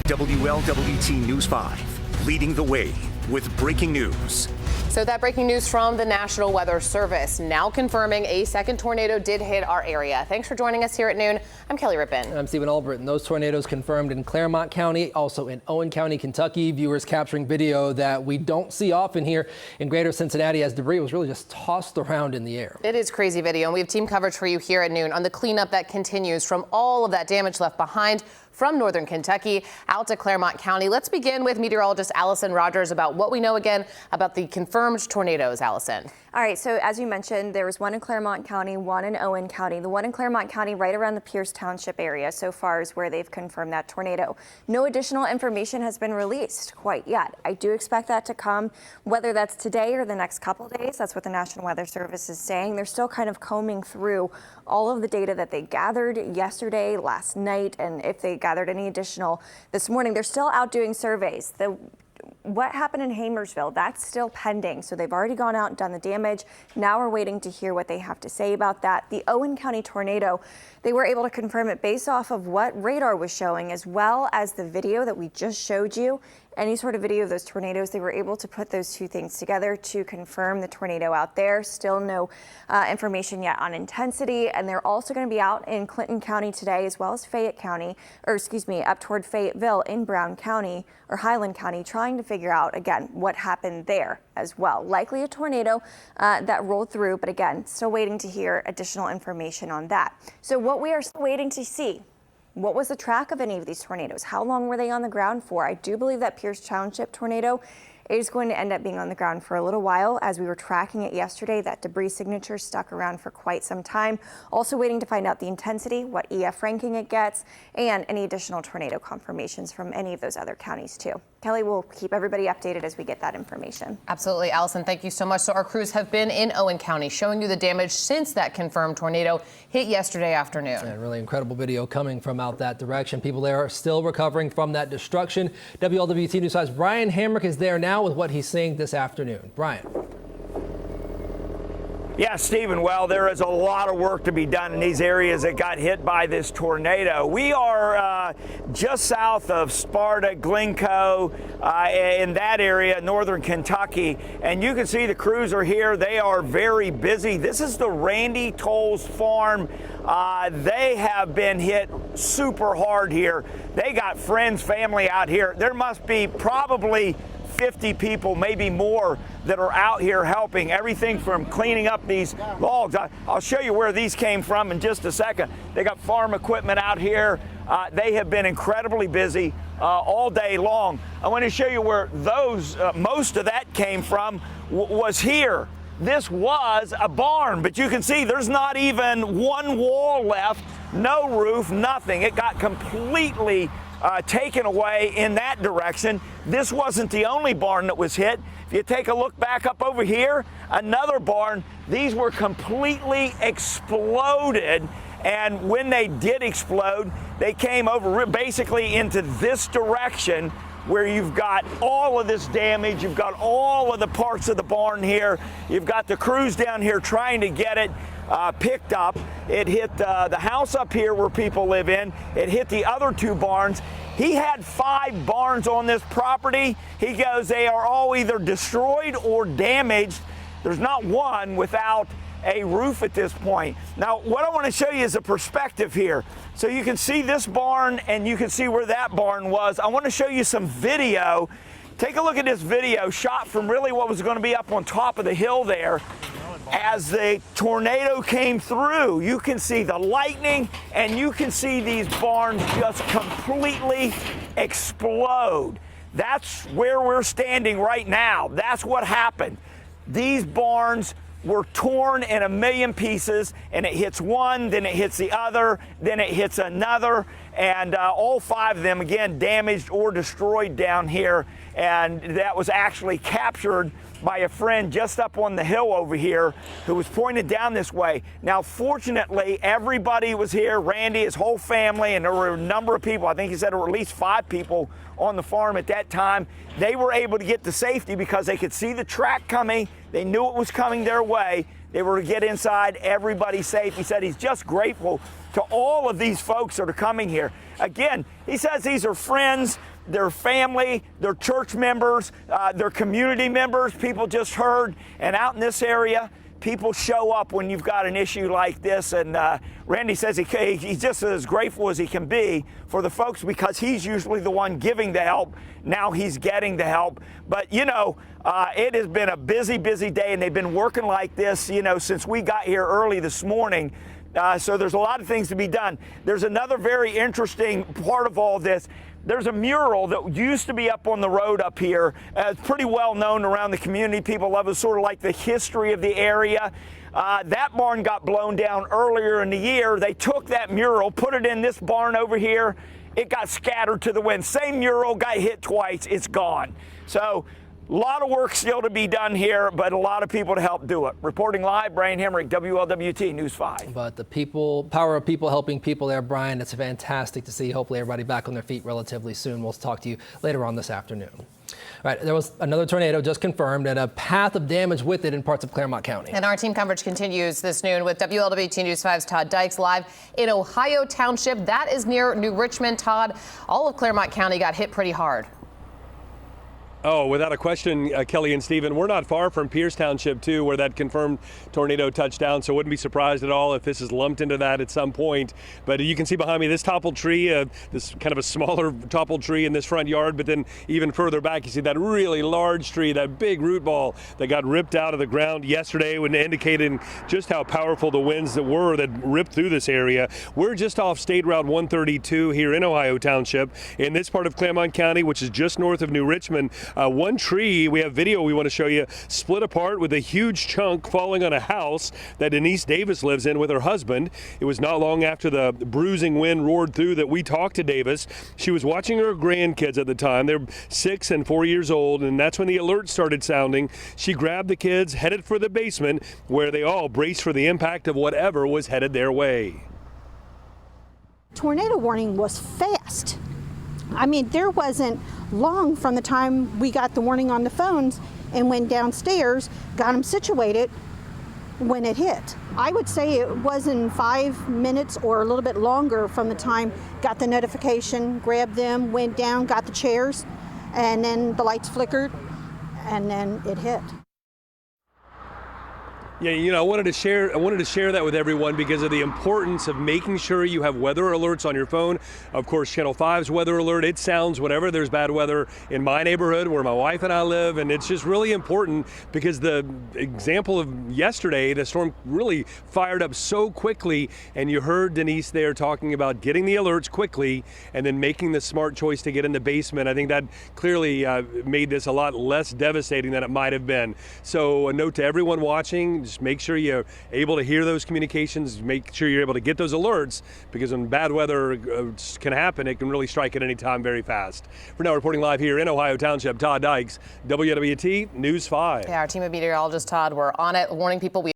WLWT News 5, leading the way with breaking news. So that breaking news from the National Weather Service now confirming a second tornado did hit our area. Thanks for joining us here at noon. I'm Kelly Rippin. I'm Stephen Albritton. Those tornadoes confirmed in Claremont County, also in Owen County, Kentucky. Viewers capturing video that we don't see often here in greater Cincinnati as debris was really just tossed around in the air. It is crazy video, and we have team coverage for you here at noon on the cleanup that continues from all of that damage left behind from northern Kentucky out to Claremont County. Let's begin with meteorologist Allison Rogers about what we know again about the confirmed tornadoes. Allison. All right, so as you mentioned, there was one in Claremont County, one in Owen County. The one in Claremont County right around the Pierce Township area so far is where they've confirmed that tornado. No additional information has been released quite yet. I do expect that to come, whether that's today or the next couple days. That's what the National Weather Service is saying. They're still kind of combing through all of the data that they gathered yesterday, last night, and if they gathered any additional this morning. They're still out doing surveys. What happened in Hamersville, that's still pending. So they've already gone out and done the damage. Now we're waiting to hear what they have to say about that. The Owen County tornado, they were able to confirm it based off of what radar was showing, as well as the video that we just showed you. Any sort of video of those tornadoes, they were able to put those two things together to confirm the tornado out there. Still no information yet on intensity. And they're also going to be out in Clinton County today, as well as Fayette County, up toward Fayetteville in Brown County or Highland County, trying to figure out, again, what happened there as well. Likely a tornado that rolled through, but again, still waiting to hear additional information on that. So what we are still waiting to see, what was the track of any of these tornadoes? How long were they on the ground for? I do believe that Pierce Township tornado is going to end up being on the ground for a little while. As we were tracking it yesterday, that debris signature stuck around for quite some time. Also waiting to find out the intensity, what EF ranking it gets, and any additional tornado confirmations from any of those other counties too. Kelly will keep everybody updated as we get that information. Absolutely. Allison, thank you so much. So our crews have been in Owen County showing you the damage since that confirmed tornado hit yesterday afternoon. And really incredible video coming from out that direction. People there are still recovering from that destruction. WLWT News 5's Brian Hamrick is there now with what he's seeing this afternoon. Brian. Yeah, Stephen, well, there is a lot of work to be done in these areas that got hit by this tornado. We are just south of Sparta, Glencoe, in that area, northern Kentucky, and you can see the crews are here. They are very busy. This is the Randy Tolles farm. They have been hit super hard here. They got friends, family out here. There must be probably 50 people, maybe more, that are out here helping. Everything from cleaning up these logs. I'll show you where these came from in just a second. They got farm equipment out here. They have been incredibly busy all day long. I want to show you where most of that came from was here. This was a barn, but you can see there's not even one wall left, no roof, nothing. It got completely taken away in that direction. This wasn't the only barn that was hit. If you take a look back up over here, another barn, these were completely exploded. And when they did explode, they came over basically into this direction where you've got all of this damage. You've got all of the parts of the barn here. You've got the crews down here trying to get it picked up. It hit the house up here where people live in. It hit the other two barns. He had 5 barns on this property. He goes, they are all either destroyed or damaged. There's not one without a roof at this point. Now, what I want to show you is a perspective here. So you can see this barn and you can see where that barn was. I want to show you some video. Take a look at this video shot from really what was going to be up on top of the hill there. As the tornado came through, you can see the lightning and you can see these barns just completely explode. That's where we're standing right now. That's what happened. These barns were torn in a million pieces, and it hits one, then it hits the other, then it hits another, and all 5 of them, again, damaged or destroyed down here. And that was actually captured by a friend just up on the hill over here who was pointed down this way. Now, fortunately, everybody was here, Randy, his whole family, and there were a number of people. I think he said there were at least 5 people on the farm at that time. They were able to get to safety because they could see the track coming. They knew it was coming their way. They were to get inside, everybody safe. He said he's just grateful to all of these folks that are coming here. Again, he says these are friends. their family, their church members, their community members. People just heard, and out in this area, people show up when you've got an issue like this. And Randy says he's just as grateful as he can be for the folks, because he's usually the one giving the help. Now he's getting the help. But, you know, it has been a busy, busy day, and they've been working like this, you know, since we got here early this morning. So there's a lot of things to be done. There's another very interesting part of all this. There's a mural that used to be up on the road up here. It's pretty well known around the community. People love it, sort of like the history of the area. That barn got blown down earlier in the year. They took that mural, put it in this barn over here. It got scattered to the wind. Same mural, got hit twice. It's gone. So a lot of work still to be done here, but a lot of people to help do it. Reporting live, Brian Hemrick, WLWT News 5. But the power of people helping people there, Brian, it's fantastic to see. Hopefully everybody back on their feet relatively soon. We'll talk to you later on this afternoon. All right, there was another tornado just confirmed and a path of damage with it in parts of Claremont County. And our team coverage continues this noon with WLWT News 5's Todd Dykes live in Ohio Township. That is near New Richmond. Todd, all of Claremont County got hit pretty hard. Oh, without a question, Kelly and Stephen, we're not far from Pierce Township, too, where that confirmed tornado touched down. So wouldn't be surprised at all if this is lumped into that at some point. But you can see behind me this toppled tree, this kind of a smaller toppled tree in this front yard. But then even further back, you see that really large tree, that big root ball that got ripped out of the ground yesterday, when indicating just how powerful the winds that ripped through this area. We're just off State Route 132 here in Ohio Township, in this part of Claremont County, which is just north of New Richmond. One tree, we have video we want to show you, split apart with a huge chunk falling on a house that Denise Davis lives in with her husband. It was not long after the bruising wind roared through that we talked to Davis. She was watching her grandkids at the time. They're 6 and 4 years old, and that's when the alert started sounding. She grabbed the kids, headed for the basement, where they all braced for the impact of whatever was headed their way. Tornado warning was fast. I mean, there wasn't long from the time we got the warning on the phones and went downstairs, got them situated when it hit. I would say it was in 5 minutes or a little bit longer from the time got the notification, grabbed them, went down, got the chairs, and then the lights flickered, and then it hit. Yeah, you know, I wanted to share that with everyone because of the importance of making sure you have weather alerts on your phone. Of course, Channel 5's weather alert, it sounds whenever there's bad weather in my neighborhood where my wife and I live, and it's just really important because the example of yesterday, the storm really fired up so quickly, and you heard Denise there talking about getting the alerts quickly and then making the smart choice to get in the basement. I think that clearly made this a lot less devastating than it might have been. So a note to everyone watching, just make sure you're able to hear those communications, make sure you're able to get those alerts, because when bad weather can happen, it can really strike at any time very fast. For now, reporting live here in Ohio Township, Todd Dykes, WLWT News 5. Yeah, our team of meteorologists, Todd, we're on it, warning people.